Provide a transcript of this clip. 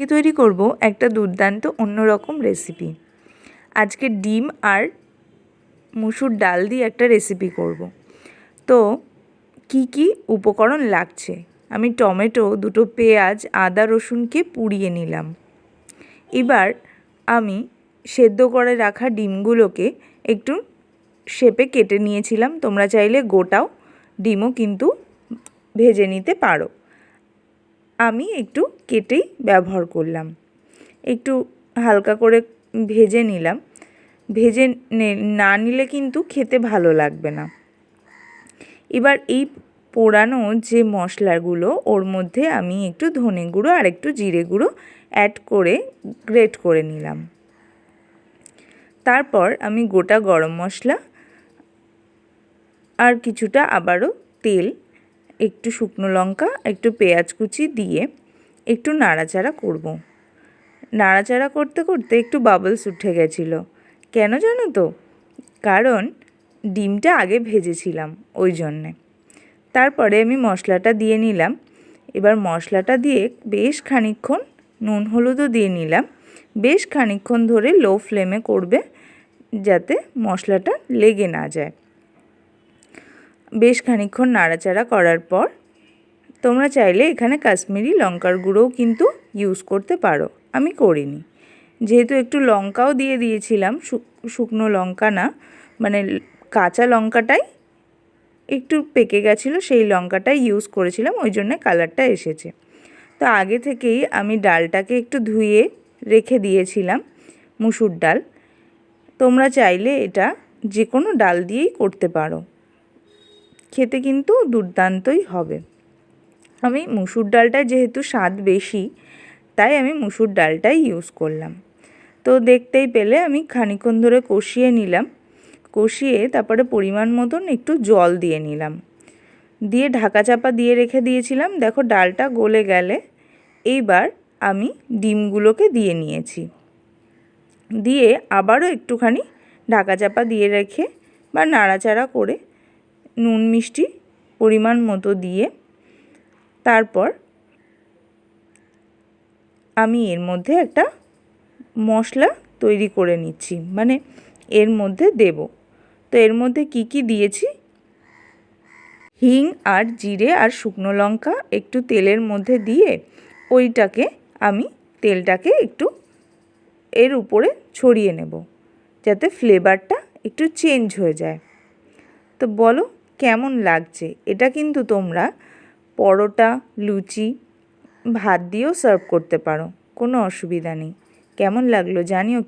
কি তৈরি করব একটা দুর্দান্ত অন্যরকম রেসিপি। আজকে ডিম আর মুসুর ডাল দিয়ে একটা রেসিপি করব। তো কি কি উপকরণ লাগছে, আমি টমেটো, দুটো পেঁয়াজ, আদা রসুনকে পুড়িয়ে নিলাম। এবার আমি সেদ্ধ করে রাখা ডিমগুলোকে একটু শেপে কেটে নিয়েছিলাম। তোমরা চাইলে গোটাও ডিমও কিন্তু ভেজে নিতে পারো। আমি একটু কেটেই ব্যবহার করলাম। একটু হালকা করে ভেজে নিলাম। ভেজে না নিলে কিন্তু খেতে ভালো লাগবে না। এবার এই পোড়ানো যে মশলাগুলো, ওর মধ্যে আমি একটু ধনে গুঁড়ো আর একটু জিরে গুঁড়ো অ্যাড করে গ্রেট করে নিলাম। তারপর আমি গোটা গরম মশলা আর কিছুটা আবারও তেল, একটু শুকনো লঙ্কা, একটু পেঁয়াজ কুচি দিয়ে একটু নাড়াচাড়া করব। নাড়াচাড়া করতে করতে একটু বাবলস উঠে গেছিলো। কেন জানো তো? কারণ ডিমটা আগে ভেজেছিলাম, ওই জন্যে। তারপরে আমি মশলাটা দিয়ে নিলাম। এবার মশলাটা দিয়ে বেশ খানিকক্ষণ, নুন হলুদও দিয়ে নিলাম, বেশ খানিকক্ষণ ধরে লো ফ্লেমে করবে, যাতে মশলাটা লেগে না যায়। বেশ খানিকক্ষণ নাড়াচাড়া করার পর তোমরা চাইলে এখানে কাশ্মীরি লঙ্কার গুঁড়োও কিন্তু ইউজ করতে পারো। আমি করিনি, যেহেতু একটু লঙ্কাও দিয়ে দিয়েছিলাম, শুকনো লঙ্কা না, মানে কাঁচা লঙ্কাটাই একটু পেকে গেছিলো, সেই লঙ্কাটাই ইউজ করেছিলাম, ওই জন্যে কালারটা এসেছে। তো আগে থেকেই আমি ডালটাকে একটু ধুয়ে রেখে দিয়েছিলাম, মুসুর ডাল। তোমরা চাইলে এটা যে কোনো ডাল দিয়েই করতে পারো, খেতে কিন্তু দুর্দান্তই হবে। আমি মুসুর ডালটা যেহেতু স্বাদ বেশি, তাই আমি মুসুর ডালটাই ইউজ করলাম। তো দেখতেই পেলে আমি খানিকক্ষণ ধরে কষিয়ে নিলাম। কষিয়ে তারপরে পরিমাণ মতন একটু জল দিয়ে নিলাম, দিয়ে ঢাকা চাপা দিয়ে রেখে দিয়েছিলাম। দেখো ডালটা গলে গেলে এইবার আমি ডিমগুলোকে দিয়ে নিয়েছি। দিয়ে আবারও একটুখানি ঢাকা চাপা দিয়ে রেখে বা নাড়াচাড়া করে নুন মিষ্টি পরিমাণ মতো দিয়ে তারপর আমি এর মধ্যে একটা মশলা তৈরি করে নিচ্ছি, মানে এর মধ্যে দেব। তো এর মধ্যে কি কি দিয়েছি, হিং আর জিরে আর শুকনো লঙ্কা একটু তেলের মধ্যে দিয়ে ওইটাকে আমি তেলটাকে একটু এর উপরে ছড়িয়ে নেব, যাতে ফ্লেভারটা একটু চেঞ্জ হয়ে যায়। তো বলো কেমন লাগছে? এটা কিন্তু তোমরা পরোটা, লুচি, ভাত দিয়েও সার্ভ করতে পারো, কোনো অসুবিধা নেই। কেমন লাগলো জানিও।